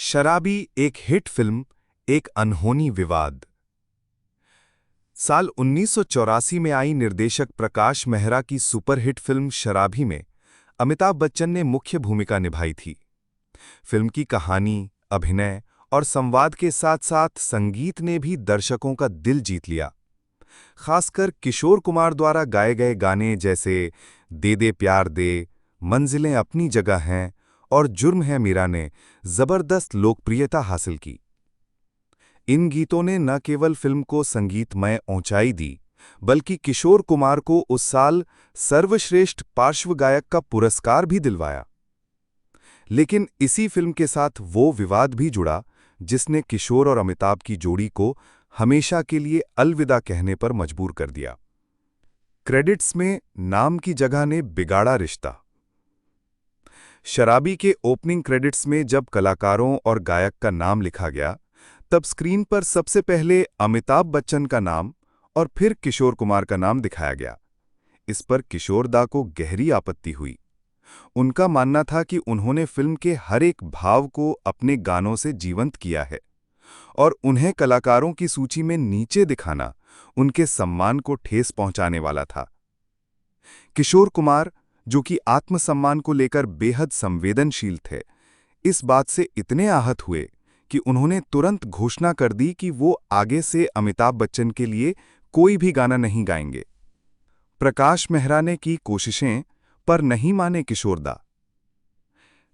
शराबी एक hit film, एक अनहोनी विवाद। साल 1984 में आई निर्देशक प्रकाश मेहरा की सुपरहिट फिल्म शराबी में अमिताभ बच्चन ने मुख्य भूमिका निभाई थी। फिल्म की कहानी, अभिनय और संवाद के साथ साथ संगीत ने भी दर्शकों का दिल जीत लिया। खासकर किशोर कुमार द्वारा गाए गए गाने जैसे दे दे प्यार दे, मंजिलें अपनी जगह हैं और जुर्म है मीरा ने जबरदस्त लोकप्रियता हासिल की। इन गीतों ने न केवल फिल्म को संगीतमय ऊंचाई दी, बल्कि किशोर कुमार को उस साल सर्वश्रेष्ठ पार्श्व गायक का पुरस्कार भी दिलवाया। लेकिन इसी फिल्म के साथ वो विवाद भी जुड़ा जिसने किशोर और अमिताभ की जोड़ी को हमेशा के लिए अलविदा कहने पर मजबूर कर दिया। क्रेडिट्स में नाम की जगह ने बिगाड़ा रिश्ता। शराबी के ओपनिंग क्रेडिट्स में जब कलाकारों और गायक का नाम लिखा गया, तब स्क्रीन पर सबसे पहले अमिताभ बच्चन का नाम और फिर किशोर कुमार का नाम दिखाया गया। इस पर किशोर दा को गहरी आपत्ति हुई। उनका मानना था कि उन्होंने फिल्म के हर एक भाव को अपने गानों से जीवंत किया है और उन्हें कलाकारों की सूची में नीचे दिखाना उनके सम्मान को ठेस पहुंचाने वाला था। किशोर कुमार, जो कि आत्मसम्मान को लेकर बेहद संवेदनशील थे, इस बात से इतने आहत हुए कि उन्होंने तुरंत घोषणा कर दी कि वो आगे से अमिताभ बच्चन के लिए कोई भी गाना नहीं गाएंगे। प्रकाश मेहरा ने की कोशिशें, पर नहीं माने किशोर दा।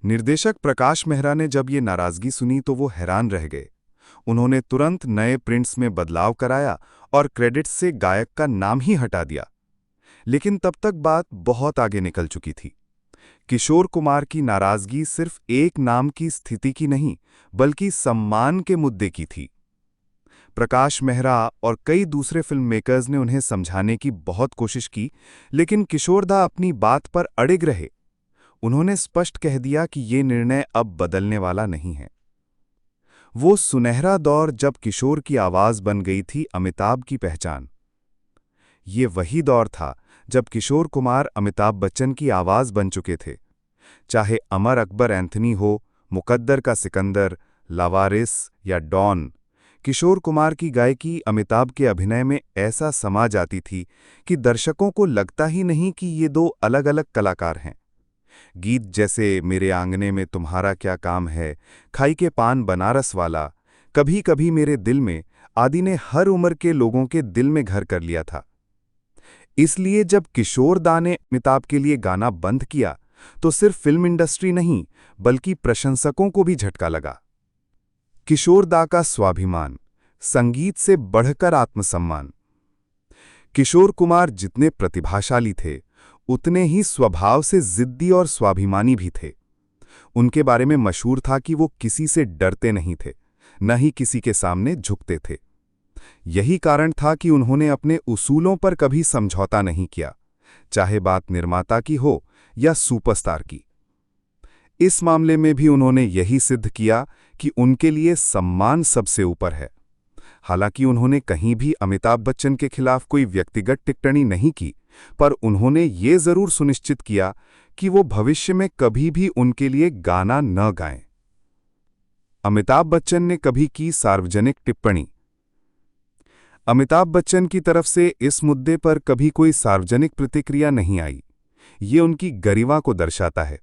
निर्देशक प्रकाश मेहरा ने जब ये नाराजगी सुनी तो वो हैरान रह गए। उन्होंने तुरंत नए प्रिंट्स में बदलाव कराया और क्रेडिट्स से गायक का नाम ही हटा दिया। लेकिन तब तक बात बहुत आगे निकल चुकी थी। किशोर कुमार की नाराजगी सिर्फ एक नाम की स्थिति की नहीं, बल्कि सम्मान के मुद्दे की थी। प्रकाश मेहरा और कई दूसरे फिल्म मेकर्स ने उन्हें समझाने की बहुत कोशिश की, लेकिन किशोर दा अपनी बात पर अड़िग रहे। उन्होंने स्पष्ट कह दिया कि ये निर्णय अब बदलने वाला नहीं है। वो सुनहरा दौर जब किशोर की आवाज बन गई थी अमिताभ की पहचान। ये वही दौर था जब किशोर कुमार अमिताभ बच्चन की आवाज बन चुके थे। चाहे अमर अकबर एंथनी हो, मुकद्दर का सिकंदर, लावारिस या डॉन, किशोर कुमार की गायकी अमिताभ के अभिनय में ऐसा समा जाती थी कि दर्शकों को लगता ही नहीं कि ये दो अलग अलग कलाकार हैं। गीत जैसे मेरे आंगने में तुम्हारा क्या काम है, खाई के पान बनारस वाला, कभी कभी मेरे दिल में आदि ने हर उम्र के लोगों के दिल में घर कर लिया था। इसलिए जब किशोर दा ने अमिताभ के लिए गाना बंद किया तो सिर्फ फिल्म इंडस्ट्री नहीं, बल्कि प्रशंसकों को भी झटका लगा। किशोर दा का स्वाभिमान, संगीत से बढ़कर आत्मसम्मान। किशोर कुमार जितने प्रतिभाशाली थे, उतने ही स्वभाव से जिद्दी और स्वाभिमानी भी थे। उनके बारे में मशहूर था कि वो किसी से डरते नहीं थे, न ही किसी के सामने झुकते थे। यही कारण था कि उन्होंने अपने उसूलों पर कभी समझौता नहीं किया, चाहे बात निर्माता की हो या सुपरस्टार की। इस मामले में भी उन्होंने यही सिद्ध किया कि उनके लिए सम्मान सबसे ऊपर है। हालांकि उन्होंने कहीं भी अमिताभ बच्चन के खिलाफ कोई व्यक्तिगत टिप्पणी नहीं की, पर उन्होंने ये जरूर सुनिश्चित किया कि वो भविष्य में कभी भी उनके लिए गाना न गाएं। अमिताभ बच्चन ने कभी की सार्वजनिक टिप्पणी। अमिताभ बच्चन की तरफ से इस मुद्दे पर कभी कोई सार्वजनिक प्रतिक्रिया नहीं आई। ये उनकी गरिमा को दर्शाता है।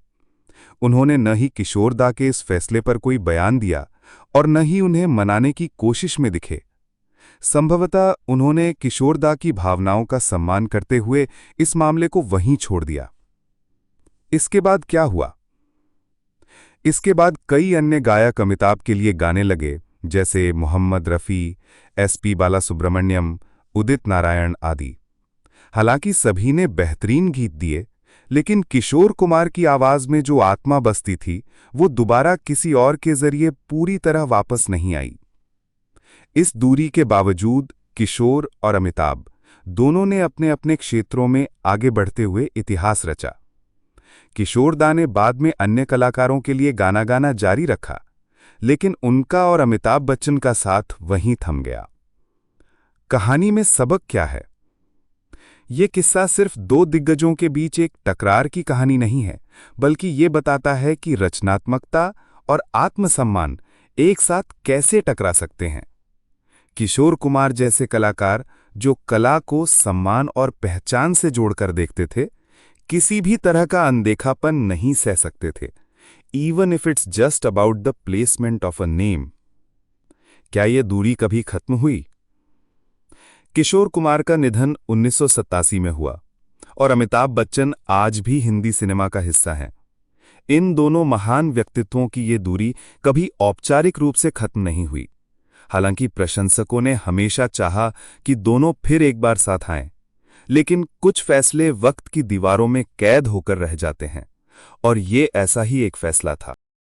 उन्होंने न ही किशोर दा के इस फैसले पर कोई बयान दिया और न ही उन्हें मनाने की कोशिश में दिखे। संभवतः उन्होंने किशोर दा की भावनाओं का सम्मान करते हुए इस मामले को वहीं छोड़ दिया। इसके बाद क्या हुआ? इसके बाद कई अन्य गायक अमिताभ के लिए गाने लगे, जैसे मोहम्मद रफ़ी, एसपी बालासुब्रमण्यम, उदित नारायण आदि। हालांकि सभी ने बेहतरीन गीत दिए, लेकिन किशोर कुमार की आवाज में जो आत्मा बसती थी, वो दोबारा किसी और के जरिए पूरी तरह वापस नहीं आई। इस दूरी के बावजूद किशोर और अमिताभ दोनों ने अपने अपने क्षेत्रों में आगे बढ़ते हुए इतिहास रचा। किशोर दा ने बाद में अन्य कलाकारों के लिए गाना गाना जारी रखा, लेकिन उनका और अमिताभ बच्चन का साथ वहीं थम गया। कहानी में सबक क्या है? ये किस्सा सिर्फ दो दिग्गजों के बीच एक टकरार की कहानी नहीं है, बल्कि ये बताता है कि रचनात्मकता और आत्मसम्मान एक साथ कैसे टकरा सकते हैं? किशोर कुमार जैसे कलाकार जो कला को सम्मान और पहचान से जोड़कर देखते थे, किसी भी तरह का अनदेखापन नहीं सह सकते थे, even if it's just about the placement of a name. क्या ये दूरी कभी खत्म हुई? किशोर कुमार का निधन 1987 में हुआ और अमिताभ बच्चन आज भी हिंदी सिनेमा का हिस्सा हैं। इन दोनों महान व्यक्तित्वों की ये दूरी कभी औपचारिक रूप से खत्म नहीं हुई। हालांकि प्रशंसकों ने हमेशा चाहा कि दोनों फिर एक बार साथ आएं, लेकिन कुछ फैसले वक्त की दीवारों में कैद होकर रह जाते हैं, और ये ऐसा ही एक फैसला था।